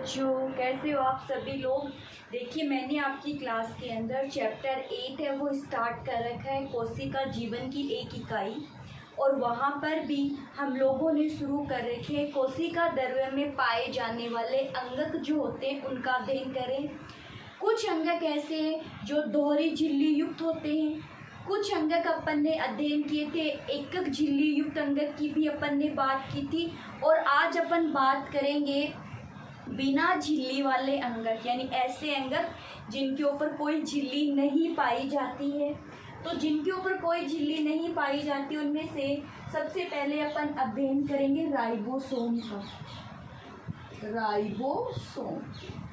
बच्चों, कैसे हो आप सभी लोग। देखिए, मैंने आपकी क्लास के अंदर चैप्टर 8 है वो स्टार्ट कर रखा है, कोशिका जीवन की एक इकाई। और वहाँ पर भी हम लोगों ने शुरू कर रखे हैं कोशिका द्रव्य में पाए जाने वाले अंगक जो होते हैं उनका अध्ययन करें। कुछ अंगक ऐसे हैं जो दोहरी झिल्ली युक्त होते हैं, कुछ अंगक अपन ने अध्ययन किए थे, एकक झिल्ली युक्त अंगक की भी अपन ने बात की थी। और आज अपन बात करेंगे बिना झिल्ली वाले अंगक, यानी ऐसे अंगक जिनके ऊपर कोई झिल्ली नहीं पाई जाती है। तो जिनके ऊपर कोई झिल्ली नहीं पाई जाती उनमें से सबसे पहले अपन अध्ययन करेंगे राइबोसोम का। राइबोसोम,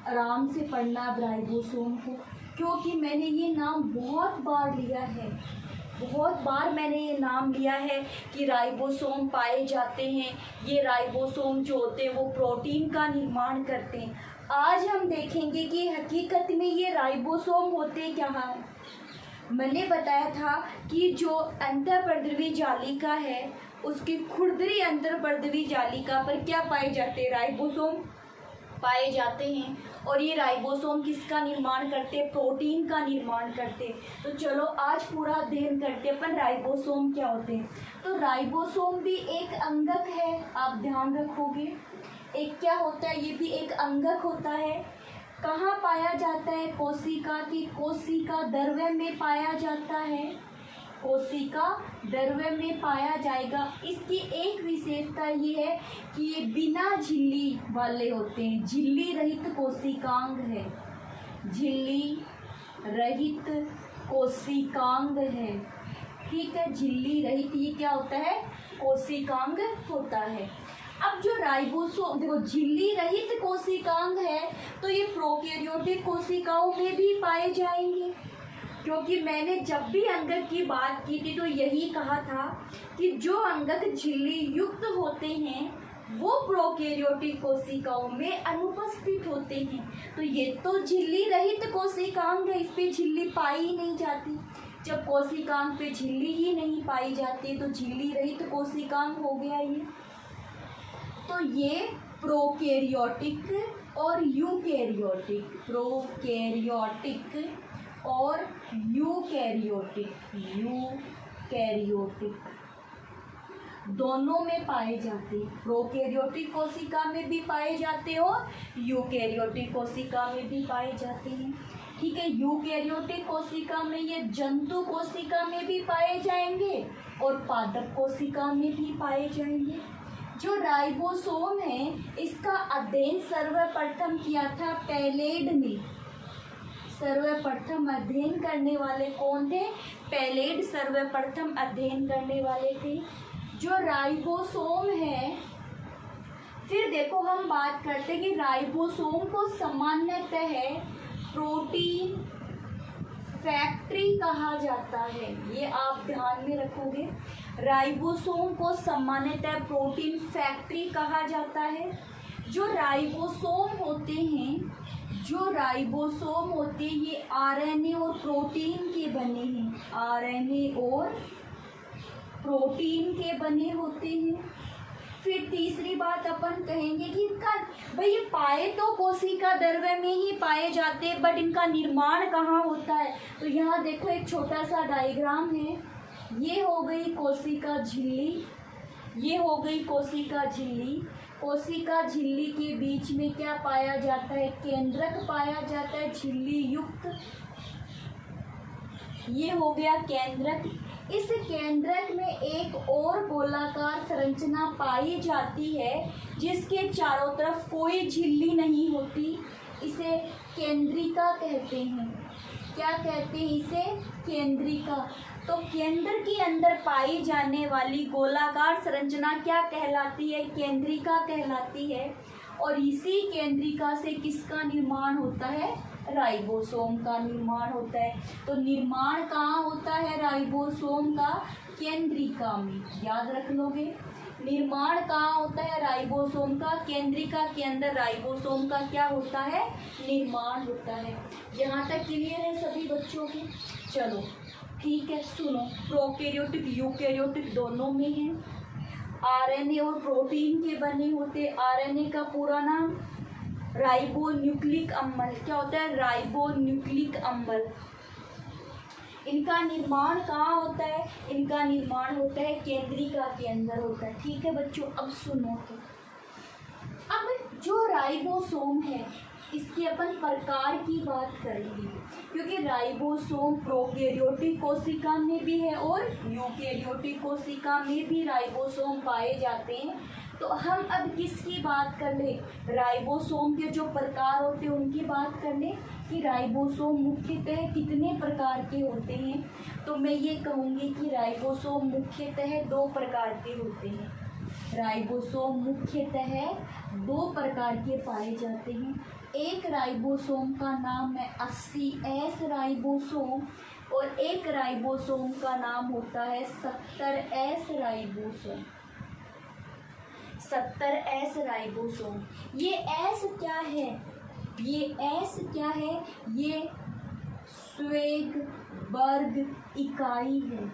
आराम से पढ़ना अब राइबोसोम को, क्योंकि मैंने ये नाम बहुत बार लिया है, बहुत बार मैंने ये नाम लिया है कि राइबोसोम पाए जाते हैं। ये राइबोसोम जो होते हैं वो प्रोटीन का निर्माण करते हैं। आज हम देखेंगे कि हकीकत में ये राइबोसोम होते क्या हैं। मैंने बताया था कि जो अंतःपर्दवी जालिका है उसकी खुरदरी अंतःपर्दवी जालिका पर क्या पाए जाते हैं, राइबोसोम पाए जाते हैं। और ये राइबोसोम किसका निर्माण करते हैं, प्रोटीन का निर्माण करते हैं। तो चलो आज पूरा अध्ययन करते हैं अपन राइबोसोम क्या होते हैं। तो राइबोसोम भी एक अंगक है, आप ध्यान रखोगे। एक क्या होता है, ये भी एक अंगक होता है। कहाँ पाया जाता है, कोशिका की कोशिका द्रव्य में पाया जाता है, कोशिका द्रव्य में पाया जाएगा। इसकी एक विशेषता ये है कि ये बिना झिल्ली वाले होते हैं, झिल्ली रहित कोशिकांग है, झिल्ली रहित कोशिकांग है। ठीक है, झिल्ली रहित ये क्या होता है, कोशिकांग होता है। अब जो राइबोसोम, देखो झिल्ली रहित कोशिकांग है तो ये प्रोकैरियोटिक कोशिकाओं में भी पाए जाएंगे। क्योंकि मैंने जब भी अंगक की बात की थी तो यही कहा था कि जो अंगक झिल्ली युक्त होते हैं वो प्रोकैरियोटिक कोशिकाओं में अनुपस्थित होते हैं। तो ये तो झिल्ली रहित कोशिकांग है, इस पे झिल्ली पाई ही नहीं जाती। जब कोशिकांग पे झिल्ली ही नहीं पाई जाती तो झिल्ली रहित कोशिकांग हो गया ये। तो ये प्रोकैरियोटिक और यूकैरियोटिक, प्रोकैरियोटिक और यूकैरियोटिक, यूकैरियोटिक दोनों में पाए जाते हैं। प्रोकैरियोटिक कोशिका में भी पाए जाते हैं और यूकैरियोटिक कोशिका में भी पाए जाते हैं। ठीक है, यूकैरियोटिक कोशिका में ये जंतु कोशिका में भी पाए जाएंगे और पादप कोशिका में भी पाए जाएंगे। जो राइबोसोम है इसका अध्ययन सर्वप्रथम किया था पैलेड ने। सर्वप्रथम अध्ययन करने वाले कौन थे, पैलेड सर्वप्रथम अध्ययन करने वाले थे जो राइबोसोम है। फिर देखो हम बात करते हैं कि राइबोसोम को सामान्यतः प्रोटीन फैक्ट्री कहा जाता है, ये आप ध्यान में रखोगे। राइबोसोम को सामान्यतः प्रोटीन फैक्ट्री कहा जाता है। जो राइबोसोम होते हैं, जो राइबोसोम होते हैं ये आरएनए और प्रोटीन के बने हैं, आरएनए और प्रोटीन के बने होते हैं। फिर तीसरी बात अपन कहेंगे कि इनका भाई ये पाए तो कोशिका द्रव्य में ही पाए जाते हैं, बट इनका निर्माण कहाँ होता है। तो यहाँ देखो एक छोटा सा डायग्राम है, ये हो गई कोशिका झिल्ली, ये हो गई कोशिका झिल्ली। कोशिका झिल्ली के बीच में क्या पाया जाता है, केंद्रक पाया जाता है झिल्ली युक्त, ये हो गया केंद्रक। इस केंद्रक में एक और गोलाकार संरचना पाई जाती है जिसके चारों तरफ कोई झिल्ली नहीं होती, इसे केंद्रिका कहते हैं। क्या कहते हैं इसे, केंद्रिका। तो केंद्र के अंदर पाई जाने वाली गोलाकार संरचना क्या कहलाती है, केंद्रिका कहलाती है। और इसी केंद्रिका से किसका निर्माण होता है, राइबोसोम का निर्माण होता है। तो निर्माण कहाँ होता है राइबोसोम का, केंद्रिका में, याद रख लोगे। निर्माण कहाँ होता है राइबोसोम का, केंद्रिका के अंदर राइबोसोम का क्या होता है, निर्माण होता है। यहाँ तक क्लियर है सभी बच्चों के। चलो ठीक है, सुनो, प्रोकैरियोटिक यूकैरियोटिक दोनों में है। आरएनए और प्रोटीन के बने होते, आरएनए का पूरा नाम राइबोन्यूक्लिक अम्ल। क्या होता है? राइबोन्यूक्लिक अम्ल। इनका निर्माण कहाँ होता है? इनका निर्माण होता है केंद्रिका के अंदर होता है। ठीक है बच्चों, अब सुनो तो, अब जो राइबोसोम है इसके अपन प्रकार की बात करेंगे, क्योंकि राइबोसोम प्रोकैरियोटिक कोशिका में भी है और यूकैरियोटिक कोशिका में भी राइबोसोम पाए जाते हैं। तो हम अब किसकी बात कर ले? राइबोसोम के जो प्रकार होते हैं उनकी बात कर ले कि राइबोसोम मुख्यतः कितने प्रकार के होते हैं। तो मैं ये कहूँगी कि राइबोसोम मुख्यतः 2 प्रकार के होते हैं। राइबोसोम मुख्यतः 2 प्रकार के पाए जाते हैं। एक राइबोसोम का नाम है 80S राइबोसोम और एक राइबोसोम का नाम होता है 70S राइबोसोम। 70S ribosome. ये एस क्या है? ये एस क्या है? ये स्वेगबर्ग इकाई है।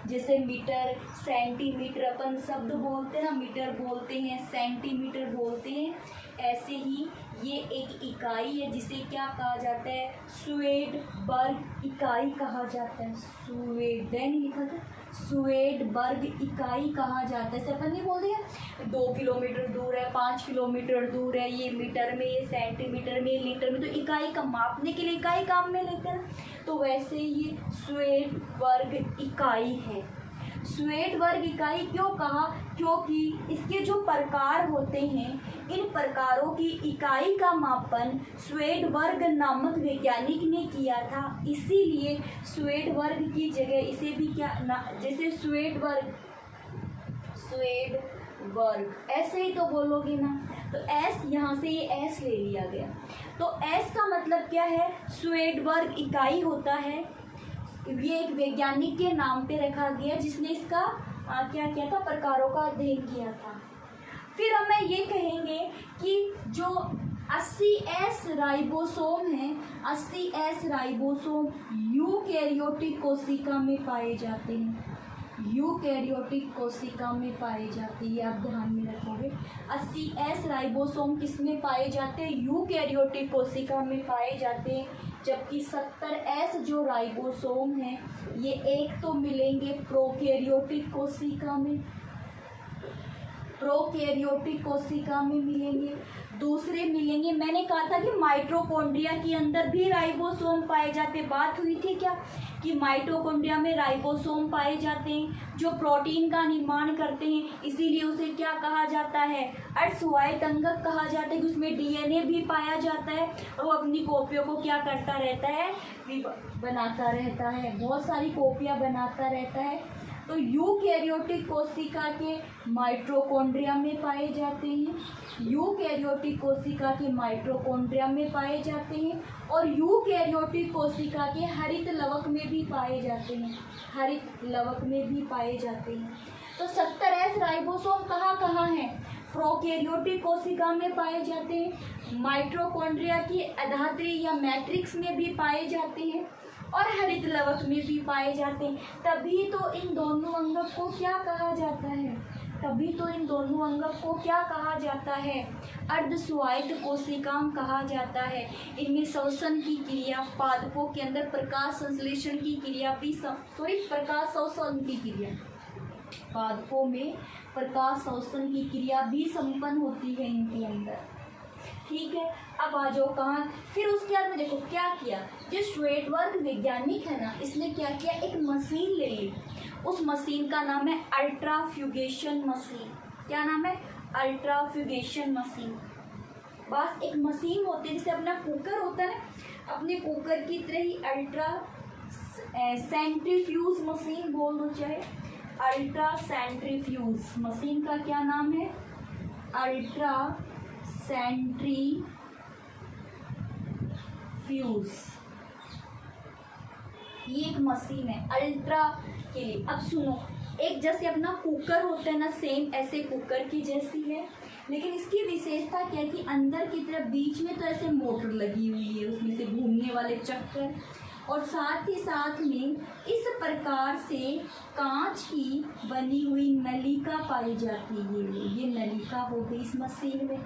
जैसे मीटर, सेंटीमीटर अपन शब्द बोलते हैं ना, मीटर बोलते हैं, सेंटीमीटर बोलते हैं, ऐसे ही ये एक इकाई है जिसे क्या कहा जाता है? स्वेडबर्ग इकाई कहा जाता है। स्वीडन लिखा था, स्वेडबर्ग इकाई कहा जाता है। अपन नहीं बोलते हैं 2 किलोमीटर दूर है, 5 किलोमीटर दूर है, ये मीटर में, ये सेंटीमीटर में, लीटर में, तो इकाई का मापने के लिए इकाई काम में लेते हैं। तो वैसे ये स्वेडबर्ग इकाई है। स्वेडबर्ग इकाई क्यों कहा? क्योंकि इसके जो प्रकार होते हैं, इन प्रकारों की इकाई का मापन स्वेडबर्ग नामक वैज्ञानिक ने किया था, इसीलिए स्वेडबर्ग की जगह इसे भी क्या जैसे स्वेडबर्ग ऐसे ही तो बोलोगे ना, तो एस यहाँ से ये एस ले लिया गया। तो एस का मतलब क्या है? स्वेडबर्ग इकाई होता है। ये एक वैज्ञानिक के नाम पे रखा गया जिसने इसका क्या किया था? प्रकारों का अध्ययन किया था। फिर हमें ये कहेंगे कि जो 80S राइबोसोम है, 80S राइबोसोम यूकैरियोटिक कोशिका में पाए जाते हैं। यूकैरियोटिक कोशिका में पाए जाते हैं, ये आप ध्यान में रखोगे। 80S राइबोसोम किस में पाए जाते हैं? यूकैरियोटिक कोशिका में पाए जाते हैं। जबकि 70S जो राइबोसोम है ये एक तो मिलेंगे प्रोकैरियोटिक कोशिका में, प्रोकैरियोटिक कोशिका में मिलेंगे, दूसरे मिलेंगे, मैंने कहा था कि माइटोकॉन्ड्रिया के अंदर भी राइबोसोम पाए जाते। बात हुई थी क्या कि माइटोकॉन्ड्रिया में राइबोसोम पाए जाते हैं जो प्रोटीन का निर्माण करते हैं, इसीलिए उसे क्या कहा जाता है? अर्धस्वायत्त अंगक कहा जाता है कि उसमें डीएनए भी पाया जाता है और वो अपनी कॉपियों को क्या करता रहता है? बनाता रहता है, बहुत सारी कॉपियाँ बनाता रहता है। तो यूकैरियोटिक कोशिका के माइटोकॉन्ड्रिया में पाए जाते हैं, यूकैरियोटिक कोशिका के माइटोकॉन्ड्रिया में पाए जाते हैं और यूकैरियोटिक कोशिका के हरित लवक में भी पाए जाते हैं, हरित लवक में भी पाए जाते हैं। तो 70S राइबोसोम कहाँ कहाँ हैं? प्रोकैरियोटिक कोशिका में पाए जाते हैं, माइटोकॉन्ड्रिया की अधात्री या मैट्रिक्स में भी पाए जाते हैं और हरित लवक में भी पाए जाते हैं। तभी तो इन दोनों अंगक को क्या कहा जाता है? तभी तो इन दोनों अंगक को क्या कहा जाता है? अर्धस्वायत्त कोशिकांग कहा जाता है। इनमें श्वसन की क्रिया, पादपों के अंदर प्रकाश संश्लेषण की क्रिया भी प्रकाश श्वसन की क्रिया, पादपों में प्रकाश श्वसन की क्रिया भी संपन्न होती है इनके अंदर। ठीक है, अब आ जाओ कहाँ? फिर उसके बाद में देखो क्या किया, जो स्वेडबर्ग वैज्ञानिक है ना, इसने क्या किया? एक मशीन ले ली। उस मशीन का नाम है अल्ट्राफ्यूगेशन मशीन। क्या नाम है? अल्ट्राफ्यूगेशन मशीन। बस एक मशीन होती है, जैसे अपना कुकर होता है ना, अपने कुकर की तरह ही अल्ट्रा सेंट्रीफ्यूज मशीन बोल दो चाहे, अल्ट्रा सेंट्रीफ्यूज मशीन का क्या नाम है? Ultra centrifuge. ये एक मशीन है अल्ट्रा के लिए। अब सुनो, एक जैसे अपना कुकर होता है ना, सेम ऐसे कुकर की जैसी है, लेकिन इसकी विशेषता क्या है कि अंदर की तरफ बीच में तो ऐसे मोटर लगी हुई है, उसमें से घूमने वाले चक्कर, और साथ ही साथ में इस प्रकार से कांच की बनी हुई नलिका पाई जाती है। ये नलिका हो गई इस मशीन में।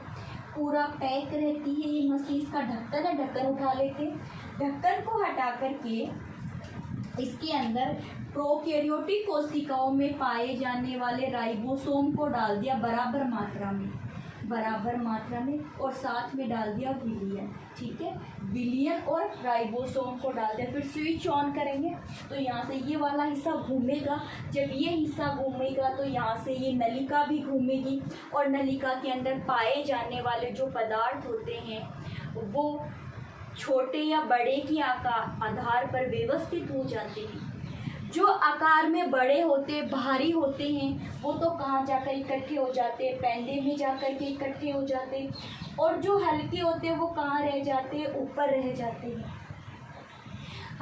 पूरा पैक रहती है ये मछली। इसका ढक्कन है, ढक्कन उठा लेते। ढक्कन को हटा करके इसके अंदर प्रोकैरियोटिक कोशिकाओं में पाए जाने वाले राइबोसोम को डाल दिया बराबर मात्रा में और साथ में डाल दिया विलियन। ठीक है, विलियन और राइबोसोम को डाल दिया। फिर स्विच ऑन करेंगे तो यहाँ से ये वाला हिस्सा घूमेगा। जब ये हिस्सा घूमेगा तो यहाँ से ये नलिका भी घूमेगी और नलिका के अंदर पाए जाने वाले जो पदार्थ होते हैं वो छोटे या बड़े के आधार पर व्यवस्थित हो जाते हैं। जो आकार में बड़े होते, भारी होते हैं, वो तो कहाँ जाकर इकट्ठे हो जाते हैं, पेंडे में जाकर के इकट्ठे हो जाते हैं। और जो हल्के होते हैं वो कहाँ रह जाते हैं, ऊपर रह जाते हैं।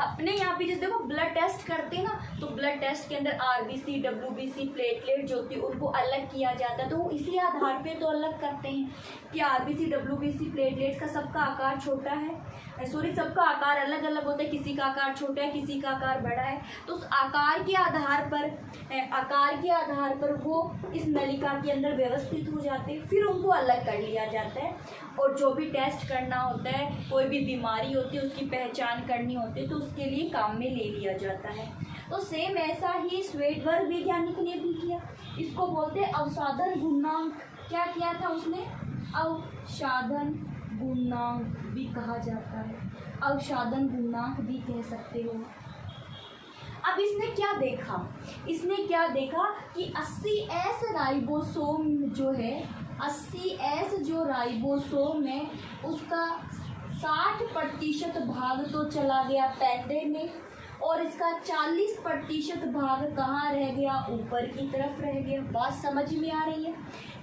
अपने यहाँ पे जैसे देखो ब्लड टेस्ट करते हैं ना, तो ब्लड टेस्ट के अंदर आरबीसी, डब्ल्यूबीसी, प्लेटलेट जो होती है उनको अलग किया जाता है। तो वो इसी आधार पे तो अलग करते हैं कि आरबीसी, डब्ल्यूबीसी, प्लेटलेट्स का सबका आकार छोटा है, सबका आकार अलग अलग होता है। किसी का आकार छोटा है, किसी का आकार बड़ा है। तो उस आकार के आधार पर वो इस नलिका के अंदर व्यवस्थित हो जाते हैं। फिर उनको अलग कर लिया जाता है और जो भी टेस्ट करना होता है, कोई भी बीमारी होती है उसकी पहचान करनी होती है, तो उसके लिए काम में ले लिया जाता है। तो सेम ऐसा ही श्वेडबर्ग वैज्ञानिक ने भी किया। इसको बोलते हैं अवसादन गुणांक। क्या किया था उसने? अवसादन गुणांक भी कहा जाता है, अवसादन गुणांक भी कह सकते हो। अब इसने क्या देखा कि 80S राइबोसोम जो है, 80S जो राइबोसोम है उसका 60% भाग तो चला गया पेंडे में और इसका 40% भाग कहाँ रह गया? ऊपर की तरफ रह गया। बात समझ में आ रही है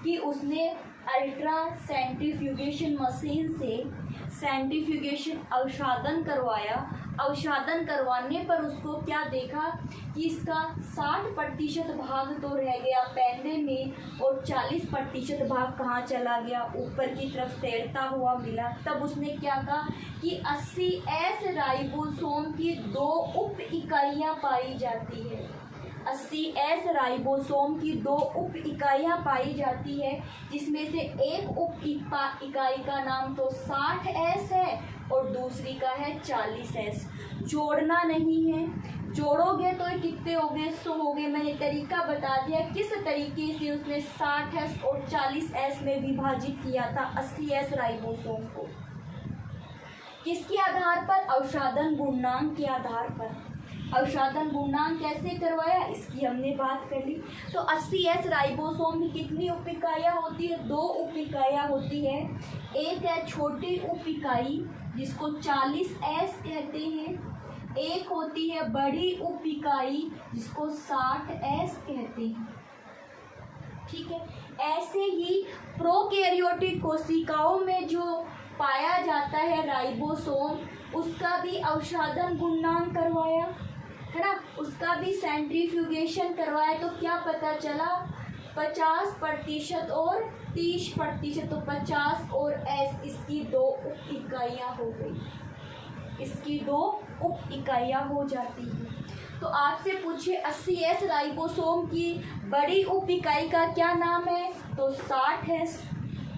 कि उसने अल्ट्रा सेंट्रीफ्यूगेशन मशीन से सेंट्रीफ्यूगेशन अवसादन करवाया। अवसादन करवाने पर उसको क्या देखा कि इसका 60% भाग तो रह गया पेंडे में और 40% भाग कहाँ चला गया? ऊपर की तरफ तैरता हुआ मिला। तब उसने क्या कहा कि 80S राइबोसोम की 2 उप इकाइयाँ पाई जाती है। 80S राइबोसोम की 2 उप इकाइयाँ पाई जाती है, जिसमें से एक उप इकाई का नाम तो 60S है और दूसरी का है 40S। जोड़ना नहीं है, जोड़ोगे तो ये कितने हो गए? 100 हो गए। मैंने तरीका बता दिया किस तरीके से उसने 60S और 40S में विभाजित किया था 80S राइबोसोम को। किसके आधार पर? अवसादन गुणांक के आधार पर। अवसादन गुणांक कैसे करवाया इसकी हमने बात कर ली। तो 80S राइबोसोम में कितनी उप इकाइयाँ होती है? 2 उप इकाइयाँ होती है। एक है छोटी उप इकाई जिसको 40S कहते हैं, एक होती है बड़ी उप इकाई जिसको 60S कहते हैं। ठीक है, ऐसे ही प्रोकैरियोटिक कोशिकाओं में जो पाया जाता है राइबोसोम, उसका भी अवसादन गुणांक करवाया है ना, उसका भी सेंट्रीफ्यूगेशन करवाया। तो क्या पता चला? 50% और 30%। तो 50 और S इसकी 2 उप इकाइयाँ हो गई, इसकी 2 उप इकाइयाँ हो जाती हैं। तो आपसे पूछे 80S राइबोसोम की बड़ी उप इकाई का क्या नाम है? तो 60S।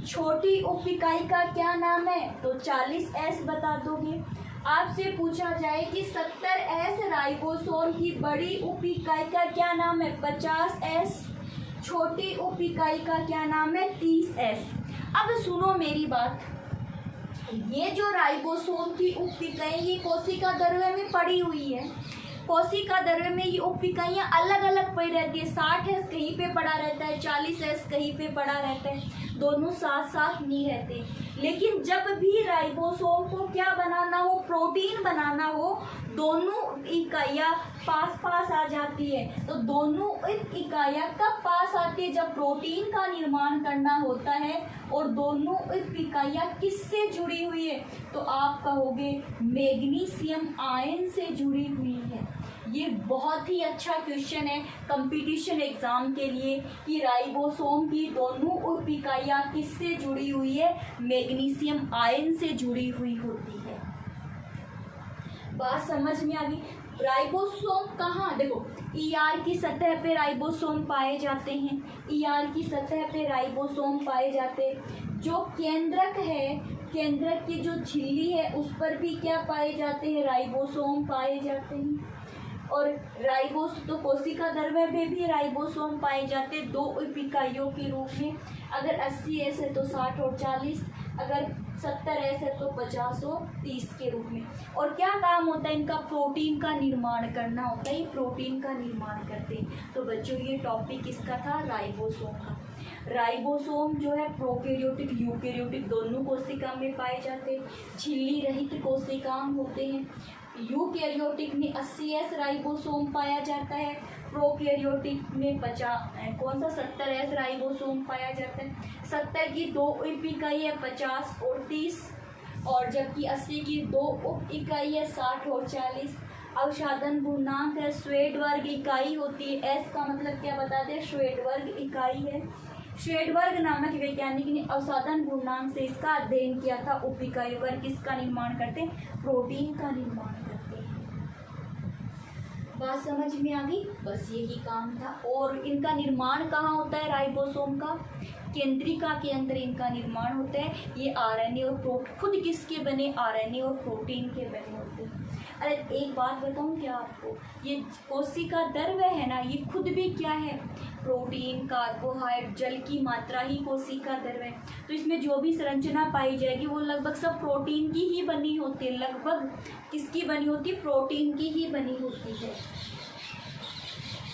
छोटी उप इकाई का क्या नाम है? तो 40S बता दोगे। आपसे पूछा जाए कि 70S राइबोसोम की बड़ी उप इकाई का क्या नाम है? 50S। छोटी उप इकाई का क्या नाम है? 30S। अब सुनो मेरी बात, ये जो राइबोसोम की उप इकाई ये कोशिका द्रव्य में पड़ी हुई है। कोशिका द्रव्य में ये उप इकाइयाँ अलग अलग पड़ी रहती है। 60S कहीं पे पड़ा रहता है, 40S कहीं पे पड़ा रहता है, दोनों साथ साथ नहीं रहते। लेकिन जब भी राइबोसोम को क्या बनाना हो, प्रोटीन बनाना हो, दोनों इकाइयाँ पास पास आ जाती है। तो दोनों इकाइयाँ कब पास आती है? जब प्रोटीन का निर्माण करना होता है। और दोनों इकाइयाँ किससे जुड़ी हुई है? तो आप कहोगे मैग्नीशियम आयन से जुड़ी हुई है। ये बहुत ही अच्छा क्वेश्चन है कंपटीशन एग्जाम के लिए कि राइबोसोम की दोनों उप इकाइयाँ किससे जुड़ी हुई है? मैग्नीशियम आयन से जुड़ी हुई होती है। बात समझ में आ गई? राइबोसोम कहाँ, देखो ईआर की सतह पे राइबोसोम पाए जाते हैं, ईआर की सतह पे राइबोसोम पाए जाते हैं। जो केंद्रक है, केंद्रक की जो झिल्ली है उस पर भी क्या पाए जाते हैं, राइबोसोम पाए जाते हैं। और राइबोस तो कोशिका द्रव्य में भी राइबोसोम पाए जाते हैं 2 उप इकाइयों के रूप में। अगर 80S है तो 60 और 40, अगर 70S है तो 50 और 30 के रूप में। और क्या काम होता है इनका, प्रोटीन का निर्माण करना होता है, ये प्रोटीन का निर्माण करते हैं। तो बच्चों ये टॉपिक किसका था, राइबोसोम का। राइबोसोम जो है प्रोकैरियोटिक यूकैरियोटिक दोनों कोशिका में पाए जाते हैं, झिल्ली रहित कोशिकांग होते हैं। यूकैरियोटिक में 80S राइबोसोम पाया जाता है, प्रोकैरियोटिक में 70S राइबोसोम पाया जाता है। 70 की 2 उप इकाई है 50 और 30, और जबकि 80 की 2 उप इकाई है 60 और 40। अवसादन गुणांक है, श्वेडवर्ग इकाई होती है, एस का मतलब क्या बताते हैं, श्वेडवर्ग इकाई है। श्वेडवर्ग नामक वैज्ञानिक ने अवसादन गुणांक से इसका अध्ययन किया था। उप इकाइयों पर किसका निर्माण करते हैं, प्रोटीन का निर्माण करते हैं। बात समझ में आ गई, बस यही काम था। और इनका निर्माण कहाँ होता है, राइबोसोम का केंद्रिका के अंदर इनका निर्माण होता है। ये आरएनए और प्रोटीन, खुद किसके बने, आरएनए और प्रोटीन के बने होते हैं। अरे एक बात बताऊं क्या आपको, ये कोशिका द्रव्य है ना, ये खुद भी क्या है, प्रोटीन, कार्बोहाइड्रेट, जल की मात्रा ही कोशिका द्रव्य है। तो इसमें जो भी संरचना पाई जाएगी वो लगभग सब प्रोटीन की ही बनी होती है, लगभग किसकी बनी होती है, प्रोटीन की ही बनी होती है।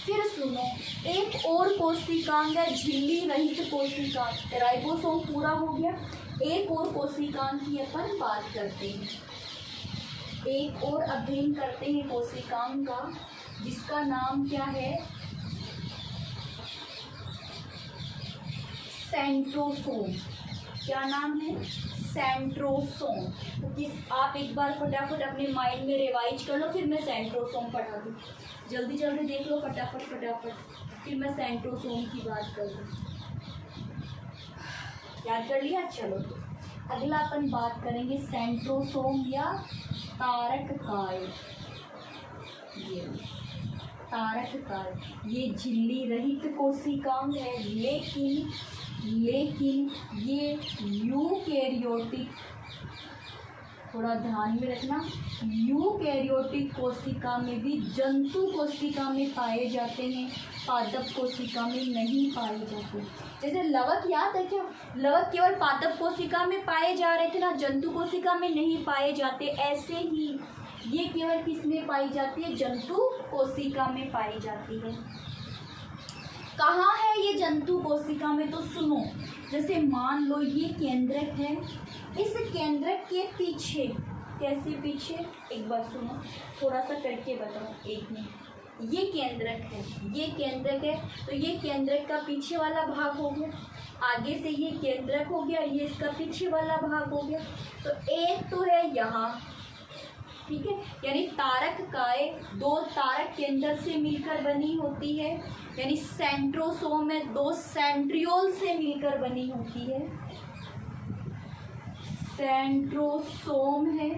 फिर सुनो, एक और कोशिकांग है झिल्ली रहित कोशिकांग। राइबोसोम पूरा हो गया, एक और कोशिकांग की अपन बात करते हैं, एक और अध्ययन करते हैं कोशिकांग का, जिसका नाम क्या है, सेंट्रोसोम। क्या नाम है, सेंट्रोसोम। तो किस, आप एक बार फटाफट अपने माइंड में रिवाइज कर लो, फिर मैं सेंट्रोसोम पढ़ा दूँ। जल्दी जल्दी देख लो फटाफट फटाफट, फिर मैं सेंट्रोसोम की बात कर दूँ। याद कर लिया, चलो अगला अपन बात करेंगे सेंट्रोसोम या तारक काय। ये तारक काय, ये झिल्ली रहित कोशिकांग है, लेकिन ये यूकैरियोटिक, थोड़ा ध्यान में रखना, यूकैरियोटिक कोशिका में भी, जंतु कोशिका में पाए जाते हैं, पादप कोशिका में नहीं पाए जाते। जैसे लवक याद है क्या, लवक केवल पादप कोशिका में पाए जा रहे थे ना, जंतु कोशिका में नहीं पाए जाते। ऐसे ही ये केवल किस में पाई जाती है, जंतु कोशिका में पाई जाती है। कहाँ है ये जंतु कोशिका में, तो सुनो, जैसे मान लो ये केंद्रक है, इस केंद्रक के पीछे, कैसे पीछे, एक बार सुनो, थोड़ा सा करके बताओ, एक मिनट। ये केंद्रक है, ये केंद्रक है, तो ये केंद्रक का पीछे वाला भाग हो गया, आगे से ये केंद्रक हो गया, ये इसका पीछे वाला भाग हो गया। तो एक तो है यहाँ, ठीक है, यानी तारक काय 2 तारक केंद्र से मिलकर बनी होती है, यानी सेंट्रोसोम में 2 सेंट्रियोल से मिलकर बनी होती है। सेंट्रोसोम है,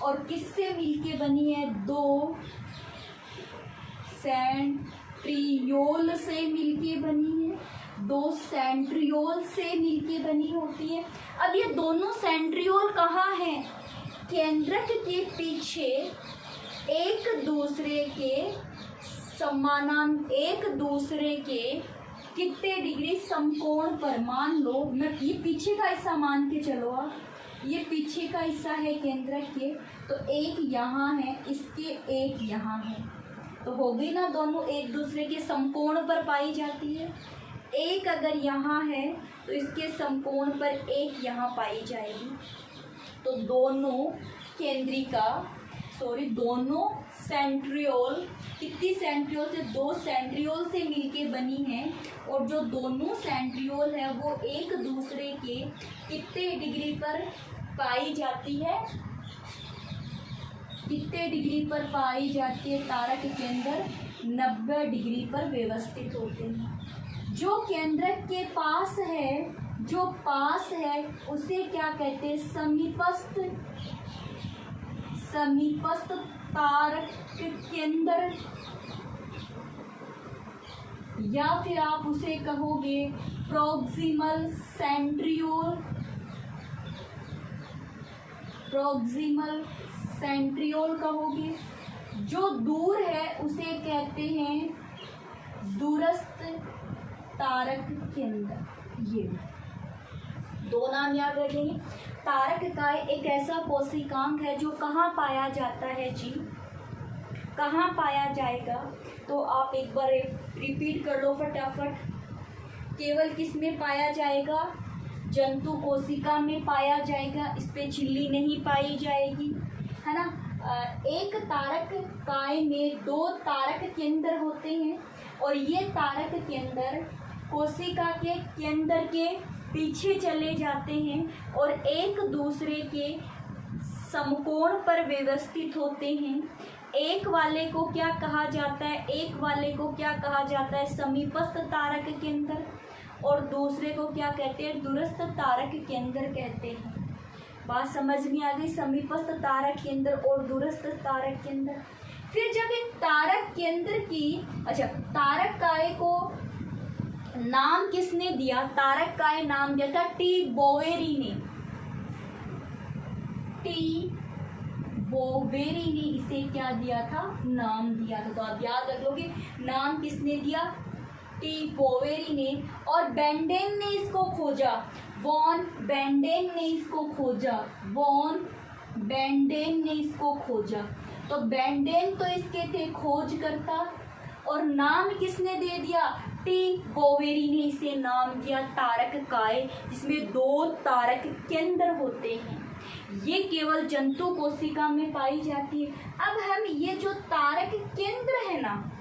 और किससे मिलके बनी है, 2 सेंट्रियोल से मिलके बनी है, 2 सेंट्रियोल से मिलके बनी होती है। अब ये दोनों सेंट्रियोल कहाँ हैं, केंद्रक के पीछे एक दूसरे के समानांतर, एक दूसरे के कितने डिग्री समकोण पर, मान लो मैं ये पीछे का हिस्सा मान के चलो आप, ये पीछे का हिस्सा है केंद्रक के, तो एक यहाँ है, इसके एक यहाँ है, तो हो गई ना, दोनों एक दूसरे के समकोण पर पाई जाती है। एक अगर यहाँ है तो इसके समकोण पर एक यहाँ पाई जाएगी। तो दोनों केंद्रिका, दोनों सेंट्रियोल, कितनी सेंट्रियोल से, 2 सेंट्रियोल से मिलके बनी है, और जो दोनों सेंट्रियोल है वो एक दूसरे के कितने डिग्री पर पाई जाती है, कितने डिग्री पर पाई जाती है, तारक के अंदर 90 डिग्री पर व्यवस्थित होते हैं। जो केंद्रक के पास है, जो पास है उसे क्या कहते हैं, समीपस्थ तारक केंद्र, या फिर आप उसे कहोगे प्रॉक्सिमल सेंट्रियोल, प्रॉक्सिमल सेंट्रियोल कहोगे। जो दूर है उसे कहते हैं दूरस्थ तारक केंद्र। ये दो नाम याद रखेंगे। तारक काय एक ऐसा कोशिकांग है जो कहाँ पाया जाता है जी, कहाँ पाया जाएगा? तो आप एक बार रिपीट कर लो फटाफट। केवल किस में पाया जाएगा? जंतु कोशिका में पाया जाएगा, इस पे झिल्ली नहीं पाई जाएगी, है ना। एक तारक काय में दो तारक केंद्र होते हैं और ये तारक केंद्र कोशिका के केंद्र के पीछे चले जाते हैं और एक दूसरे के समकोण पर व्यवस्थित होते हैं। एक वाले को क्या कहा जाता है? एक वाले को क्या कहा जाता है? समीपस्थ तारक केंद्र, और दूसरे को क्या कहते हैं? दूरस्थ तारक केंद्र कहते हैं। बात समझ में आ गई? समीपस्थ तारक केंद्र और दूरस्थ तारक केंद्र। फिर जब एक तारक केंद्र की, अच्छा, तारक काय को नाम किसने दिया? तारक काय नाम दिया था टी बोवेरी ने। टी बोवेरी ने इसे क्या दिया था? नाम दिया था। तो आप याद रख लोगे नाम किसने दिया? टी बोवेरी ने। और बेंडेन ने इसको खोजा, वॉन बेंडेन ने इसको खोजा, वॉन बेंडेन ने इसको खोजा। तो बेंडेन तो इसके थे खोजकर्ता, और नाम किसने दे दिया? टी बोवेरी ने इसे नाम दिया तारक काय, जिसमें दो तारक केंद्र होते हैं। ये केवल जंतु कोशिका में पाई जाती है। अब हम ये जो तारक केंद्र है ना,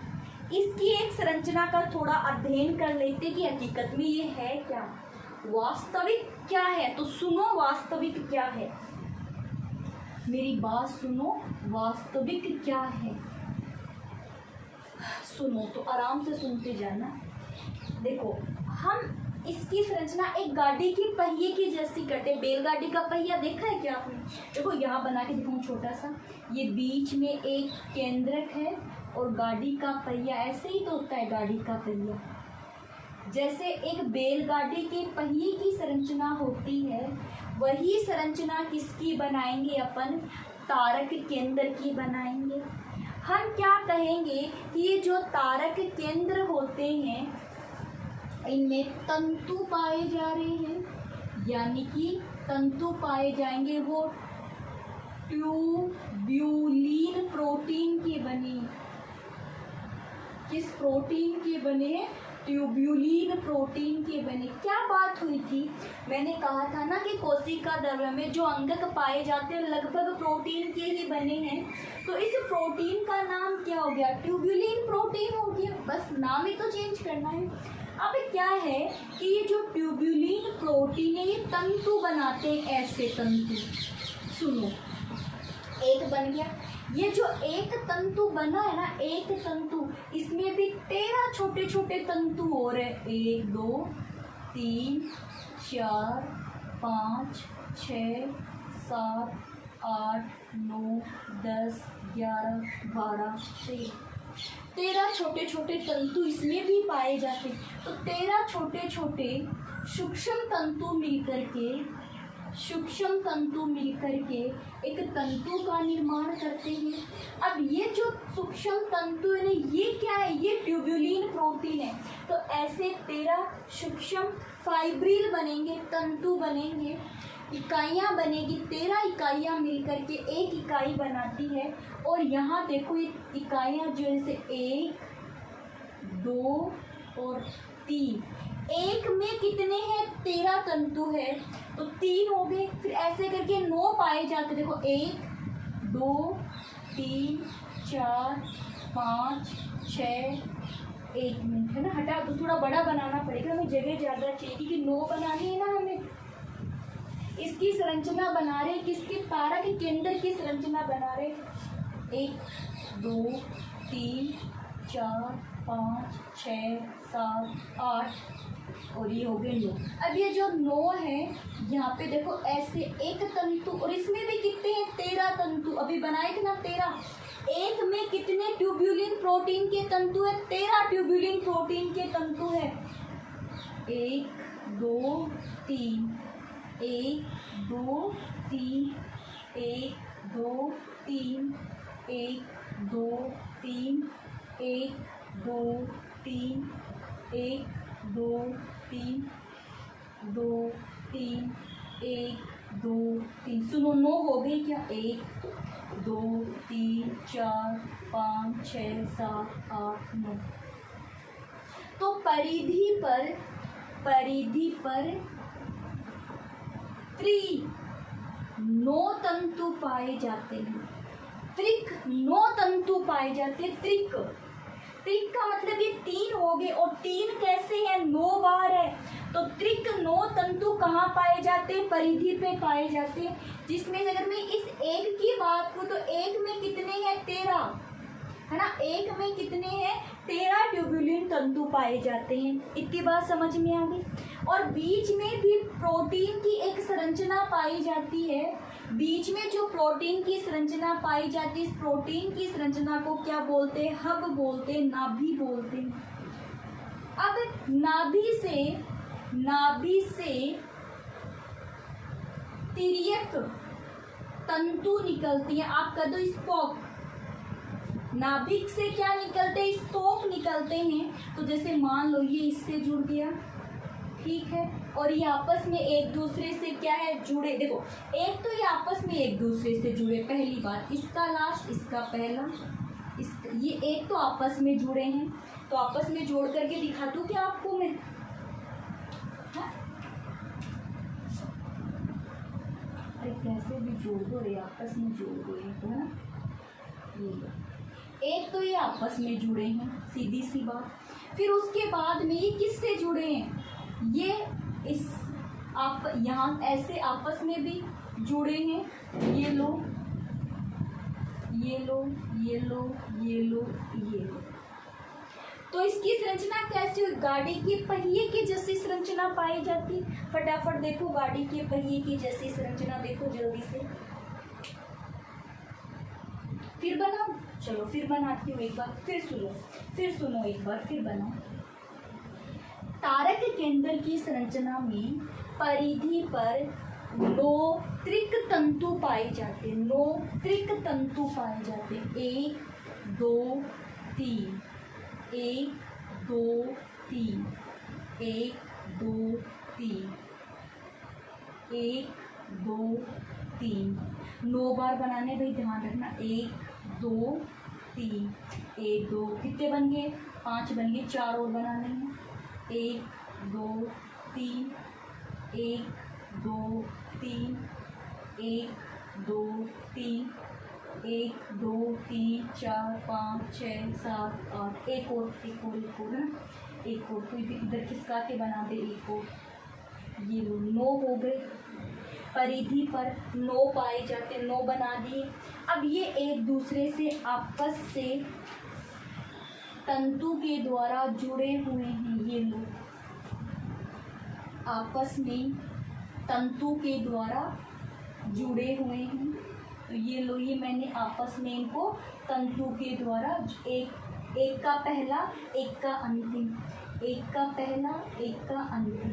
इसकी एक संरचना का थोड़ा अध्ययन कर लेते कि हकीकत में ये है क्या, वास्तविक क्या है। तो सुनो वास्तविक क्या है, मेरी बात सुनो, वास्तविक क्या है। सुनो तो आराम से सुनते जाना। देखो, हम इसकी संरचना एक गाड़ी की पहिए की जैसी करते। बैलगाड़ी का पहिया देखा है क्या आपने? देखो यहाँ बना के दिखाऊं छोटा सा, ये बीच में एक केंद्रक है और गाड़ी का पहिया ऐसे ही तो होता है। गाड़ी का पहिया जैसे एक बैलगाड़ी के पहिए की संरचना होती है, वही संरचना किसकी बनाएंगे अपन? तारक केंद्र की बनाएंगे। हम क्या कहेंगे कि ये जो तारक केंद्र होते हैं इनमें तंतु पाए जा रहे हैं, यानी कि तंतु पाए जाएंगे। वो ट्यूब्यूलिन प्रोटीन के बने। किस प्रोटीन के बने हैं? ट्यूब्यूलिन प्रोटीन के बने। क्या बात हुई थी? मैंने कहा था ना कि कोशिका द्रव्य में जो अंगक पाए जाते हैं लगभग प्रोटीन के ही बने हैं। तो इस प्रोटीन का नाम क्या हो गया? ट्यूब्यूलिन प्रोटीन हो गया। बस नाम ही तो चेंज करना है। अब क्या है कि ये जो ट्यूब्यूलिन प्रोटीन है ये तंतु बनाते हैं, ऐसे तंतु। सुनो, एक बन गया। ये जो एक तंतु बना है ना, एक तंतु, इसमें भी 13 छोटे छोटे तंतु हो रहे। 1 2 3 4 5 6 7 8 9 10 11 12 13 छोटे छोटे तंतु इसमें भी पाए जाते। तो 13 छोटे छोटे सूक्ष्म तंतु मिलकर के एक तंतु का निर्माण करते हैं। अब ये जो सूक्ष्म तंतु है, ये क्या है? ये ट्यूब्यूलिन प्रोटीन है। तो ऐसे 13 सूक्ष्म फाइब्रिल बनेंगे, तंतु बनेंगे, इकाइयाँ बनेगी। 13 इकाइयाँ मिलकर के एक इकाई बनाती है। और यहाँ देखो ये इकाइयाँ जो है, जैसे 1 2 और 3। एक में कितने हैं? 13 तंतु है, तो 3 हो गए। फिर ऐसे करके 9 पाए जाते। देखो 1 2 3 4 5 6। 1 मिनट है ना, हटा दो, थोड़ा बड़ा बनाना पड़ेगा, हमें जगह ज़्यादा चाहिए क्योंकि 9 बनानी है ना हमें। इसकी संरचना बना रहे, किसके? तारक केंद्र की संरचना बना रहे। 1 2 3 4 5 6 7 8 और ये हो गए 9। अब ये जो 9 है, यहाँ पे देखो ऐसे एक तंतु, और इसमें भी कितने हैं? 13 तंतु। अभी बनाए थे ना 13। एक में कितने ट्यूब्यूलिन प्रोटीन के तंतु है? 13 ट्यूब्यूलिन प्रोटीन के तंतु है। 1 2 3, 1 2 3, 1 2 3, 1 2 3, 1 2 3, 1 2 3, 2 3, 1 2 3। सुनो, 9 हो गई क्या? 1 2 3 4 5 6 7 8 9। तो परिधि पर त्रि 9 तंतु पाए जाते हैं। त्रिक 9 तंतु पाए जाते हैं। त्रिक का मतलब ये 3 हो गए, और 3 कैसे है? 9 बार है। तो त्रिक 9 तंतु कहाँ पाए जाते हैं? परिधि पे पाए जाते हैं। जिसमें अगर मैं इस एक की बात करूँ तो एक में कितने हैं? 13 है ना। एक में कितने हैं? 13 ट्यूब्यूलिन तंतु पाए जाते हैं। इतनी बात समझ में आ गई। और बीच में भी प्रोटीन की एक संरचना पाई जाती है। बीच में जो प्रोटीन की संरचना पाई जाती है, इस प्रोटीन की संरचना को क्या बोलते हैं? हब बोलते हैं, नाभि बोलते हैं। अब नाभि से तिर्यक तंतु निकलती है। आप कह दो स्पोक। नाभिक से क्या निकलते हैं? स्पोक निकलते हैं। तो जैसे मान लो ये इससे जुड़ गया, ठीक है, और ये आपस में एक दूसरे से क्या है? जुड़े। देखो, एक तो ये आपस में एक दूसरे से जुड़े, पहली बात। इसका लास्ट, इसका पहला, ये एक तो आपस में जुड़े हैं। तो आपस में जोड़ करके दिखा दूं क्या आपको मैं? हाँ? अरे कैसे भी जोड़ दो रे, आपस में जोड़ दो तो, है ना। एक तो ये आपस में जुड़े हैं, सीधी सी बात। फिर उसके बाद में ये किससे जुड़े हैं? ये इस आप यहाँ ऐसे आपस में भी जुड़े हैं। ये लो, ये लो, ये लो, ये लो, ये लो। तो इसकी संरचना कैसी हुई? गाड़ी के पहिए की जैसी संरचना पाई जाती। फटाफट देखो, गाड़ी के पहिए की जैसी संरचना देखो जल्दी से। फिर बनाओ, चलो फिर बनाती हूँ एक बार, फिर सुनो एक बार, फिर बनाओ। तारक केंद्र की संरचना में परिधि पर 9 त्रिक तंतु पाए जाते हैं। 9 त्रिक तंतु पाए जाते हैं। 1 2 3, 1 2 3, 1 2 3, 1 2 3। 9 बार बनाने भाई, ध्यान रखना। 1 2 3, 1 2, कितने बन गए? 5 बन गए। 4 और बनाने हैं। 1 2 3, 1 2 3, 1 2 3, 1 2 3 4 5 6 7 8। एक और है ना, एक और कोई भी इधर खिसका के बना दे। एक और, ये 9 हो गए। परिधि पर 9 पाए जाते, 9 बना दिए। अब ये एक दूसरे से आपस से तंतु के द्वारा जुड़े हुए हैं। ये लोग आपस में तंतु के द्वारा जुड़े हुए हैं। तो ये लो, ये मैंने आपस में इनको तंतु के द्वारा एक का पहला, एक का अंतिम, एक का पहला, एक का अंतिम,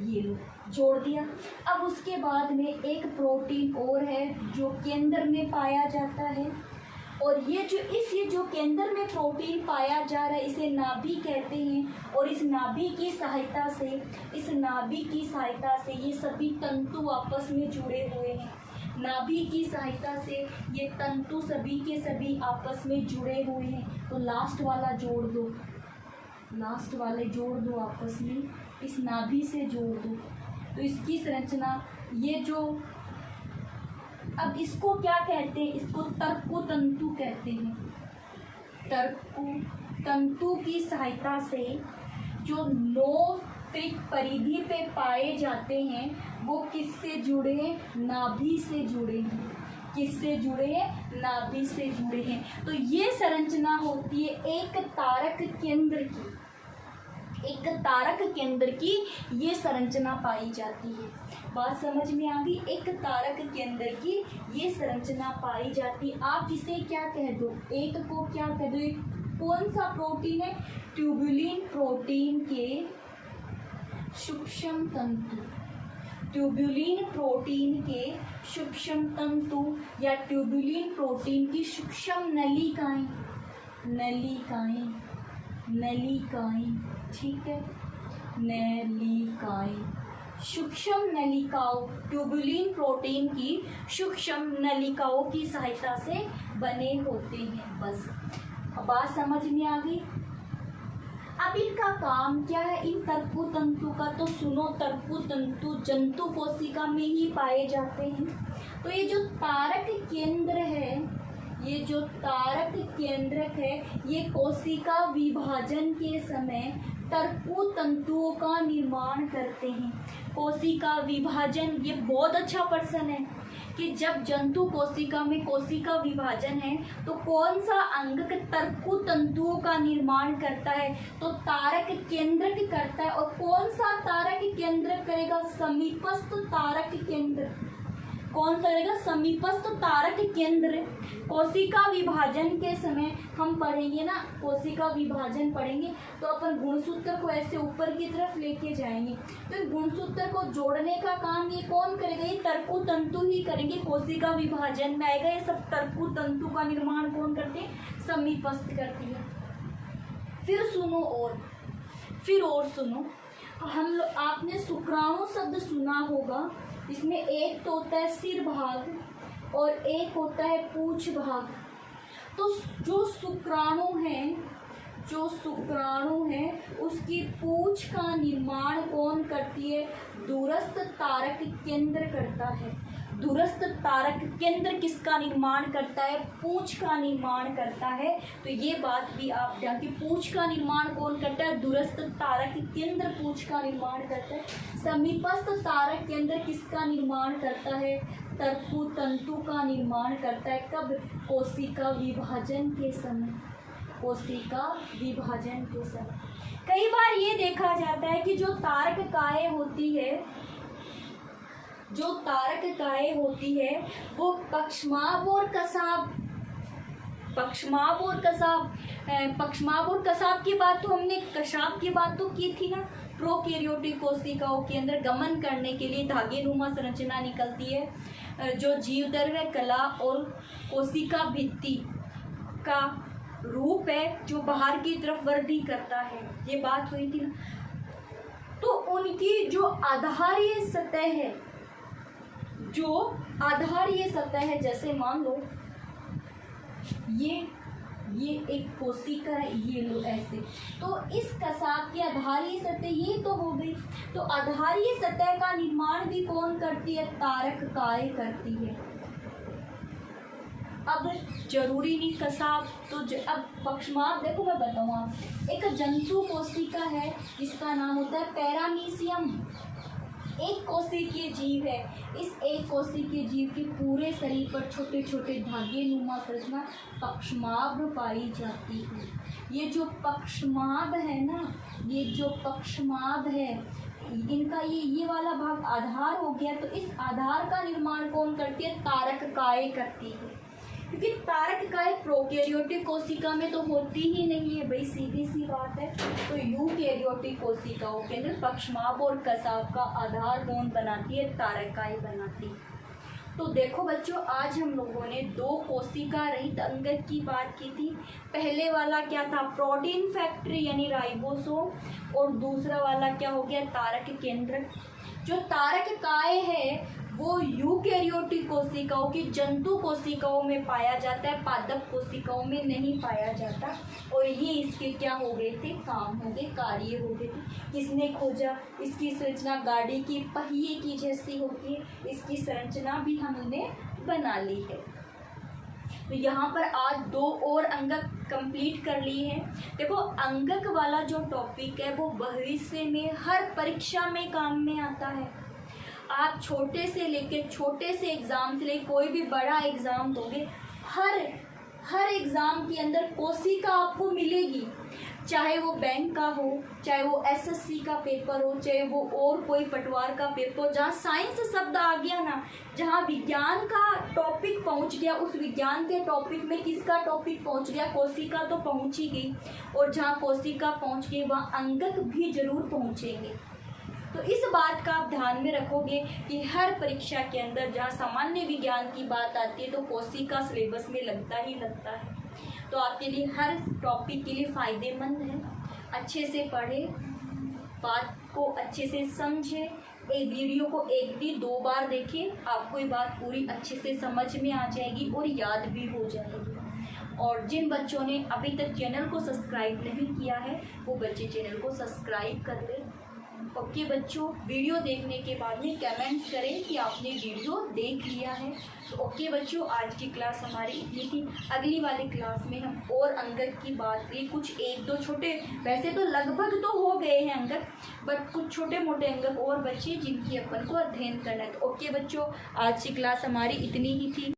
ये लो जोड़ दिया। अब उसके बाद में एक प्रोटीन और है जो केंद्र में पाया जाता है। और ये जो केंद्र में प्रोटीन पाया जा रहा है, इसे नाभि कहते हैं। और इस नाभि की सहायता से ये सभी तंतु आपस में जुड़े हुए हैं। नाभि की सहायता से ये तंतु सभी के सभी आपस में जुड़े हुए हैं। तो लास्ट वाला जोड़ दो, आपस में इस नाभि से जोड़ दो। तो इसकी संरचना, ये जो, अब इसको क्या कहते हैं? इसको तर्कु तंतु कहते हैं। तर्कु तंतु की सहायता से जो 9 त्रिक परिधि पे पाए जाते हैं, वो किससे जुड़े हैं? नाभि से जुड़े हैं। किससे जुड़े हैं? नाभि से जुड़े हैं। तो ये संरचना होती है एक तारक केंद्र की। एक तारक केंद्र की ये संरचना पाई जाती है। बात समझ में आ गई? एक तारक केंद्र की ये संरचना पाई जाती। आप इसे क्या कह दो, एक को क्या कह दो, एक कौन सा प्रोटीन है? ट्यूबुलिन प्रोटीन के सूक्ष्म तंतु, ट्यूबुलिन प्रोटीन के सूक्ष्म तंतु या ट्यूबुलिन प्रोटीन की सूक्ष्म नलिकाएं, नलिकाएं, नलिकाएं, ठीक है, नलिकाएं, सूक्ष्म नलिकाओं, ट्यूबुलिन प्रोटीन की सूक्ष्म नलिकाओं की सहायता से बने होते हैं। बस बात समझ में आ गई? अब इनका काम क्या है इन तरकु तंतु का? तो सुनो, तरकु तंतु जंतु कोशिका में ही पाए जाते हैं। तो ये जो तारक केंद्र है, ये जो तारक केंद्रक है, ये कोशिका विभाजन के समय तरकु तंतुओं का निर्माण करते हैं। कोशिका विभाजन, ये बहुत अच्छा प्रश्न है कि जब जंतु कोशिका में कोशिका विभाजन है तो कौन सा अंगक तरकु तंतुओं का निर्माण करता है? तो तारक केंद्रक करता है। और कौन सा तारक केंद्र करेगा? समीपस्थ तारक केंद्र। कौन सा रहेगा? समीपस्थ तारक केंद्र। कोशिका विभाजन के समय हम पढ़ेंगे ना, कोशिका विभाजन पढ़ेंगे तो अपन गुणसूत्र को ऐसे ऊपर की तरफ लेके जाएंगे। तो गुणसूत्र को जोड़ने का काम ये कौन करेगा? ये तरकु तंतु ही करेंगे। कोशिका विभाजन में आएगा, ये सब तरकु तंतु का निर्माण कौन करते हैं? समीपस्थ करती है। फिर सुनो और सुनो, आपने शुक्राणु शब्द सुना होगा। इसमें एक तो होता है सिर भाग और एक होता है पूंछ भाग। तो जो शुक्राणु है उसकी पूंछ का निर्माण कौन करती है? दूरस्थ तारक केंद्र करता है। दूरस्थ तारक केंद्र किसका निर्माण करता है? पूंछ का निर्माण करता है। तो ये बात भी आप ध्यान की, पूंछ का निर्माण कौन करता है? दूरस्थ तारक केंद्र पूंछ का निर्माण करता है। समीपस्थ तारक केंद्र किसका निर्माण करता है? तरकु तंतु का निर्माण करता है। कब? कोशिका विभाजन के समय। कोशिका विभाजन के समय कई बार ये देखा जाता है कि जो तारककाय होती है वो पक्षमाभ और कसाब की बात तो हमने कशाब की बात तो की थी ना। प्रोकैरियोटिक कोशिकाओं के अंदर गमन करने के लिए धागे नुमा संरचना निकलती है। जो जीवद्रव्य कला और कोशिका भित्ति का रूप है जो बाहर की तरफ वृद्धि करता है, ये बात हुई थी ना। तो उनकी जो आधारीय सतह है, जैसे मान लो ये एक कोशिका है, ये लो ऐसे, तो इस कसाब की आधारीय सतह ये तो हो गई। तो आधारीय सतह का निर्माण भी कौन करती है? तारककाय करती है। अब जरूरी नहीं कसाब तो अब पक्षमाभ, देखो मैं बताऊँ आप, एक जंतु कोशिका है जिसका नाम होता है पैरामीशियम। एक कोशिकीय जीव है। इस एक कोशिकीय जीव के पूरे शरीर पर छोटे छोटे धागे नुमा संरचना पक्षमाभ पाई जाती है। ये जो पक्षमाभ है ना, ये जो पक्षमाभ है, इनका ये वाला भाग आधार हो गया। तो इस आधार का निर्माण कौन करती है? तारककाय करती है। क्योंकि तारककाय प्रोकैरियोटिक कोशिका में तो होती ही नहीं है भाई, सीधी सी बात है। तो यूकैरियोटिक कोशिकाओं के अंदर पक्षमाभ और कसाब का आधार कौन बनाती है? तारककाय बनाती है। तो देखो बच्चों, आज हम लोगों ने दो कोशिका रहित अंगक की बात की थी। पहले वाला क्या था? प्रोटीन फैक्ट्री यानी राइबोसोम, और दूसरा वाला क्या हो गया? तारक केंद्र। जो तारककाय है वो यूकैरियोटिक कोशिकाओं की जंतु कोशिकाओं में पाया जाता है, पादप कोशिकाओं में नहीं पाया जाता। और ये इसके क्या हो गए थे? काम हो गए, कार्य हो गए थे। किसने खोजा? इसकी संरचना गाड़ी की पहिए की जैसी होती है, इसकी संरचना भी हमने बना ली है। तो यहाँ पर आज दो और अंगक कंप्लीट कर लिए हैं। देखो, अंगक वाला जो टॉपिक है वो भविष्य में हर परीक्षा में काम में आता है। आप छोटे से एग्ज़ाम से लेकर कोई भी बड़ा एग्ज़ाम दोगे, हर एग्ज़ाम के अंदर कोशिका आपको मिलेगी। चाहे वो बैंक का हो, चाहे वो एसएससी का पेपर हो, चाहे वो और कोई पटवार का पेपर हो, जहाँ साइंस शब्द आ गया ना, जहाँ विज्ञान का टॉपिक पहुँच गया, उस विज्ञान के टॉपिक में किसका टॉपिक पहुँच गया, कोशिका तो पहुँच ही गई, और जहाँ कोशिका पहुँच गई वहाँ अंगक भी जरूर पहुँचेंगे। तो इस बात का आप ध्यान में रखोगे कि हर परीक्षा के अंदर जहाँ सामान्य विज्ञान की बात आती है तो कोशिका सिलेबस में लगता ही लगता है। तो आपके लिए हर टॉपिक के लिए फ़ायदेमंद है। अच्छे से पढ़े, बात को अच्छे से समझे, एक वीडियो को 1 2 बार देखें, आपको ये बात पूरी अच्छे से समझ में आ जाएगी और याद भी हो जाएगी। और जिन बच्चों ने अभी तक चैनल को सब्सक्राइब नहीं किया है वो बच्चे चैनल को सब्सक्राइब कर लें। ओके बच्चों, वीडियो देखने के बाद में कमेंट्स करें कि आपने वीडियो देख लिया है। तो ओके बच्चों, आज की क्लास हमारी इतनी थी। अगली वाली क्लास में हम और अंगक की बात करें, कुछ 1 2 छोटे, वैसे तो लगभग तो हो गए हैं अंगक, बट कुछ छोटे मोटे अंगक और बच्चे जिनकी अपन को अध्ययन करना है। तो ओके बच्चों, आज की क्लास हमारी इतनी ही थी।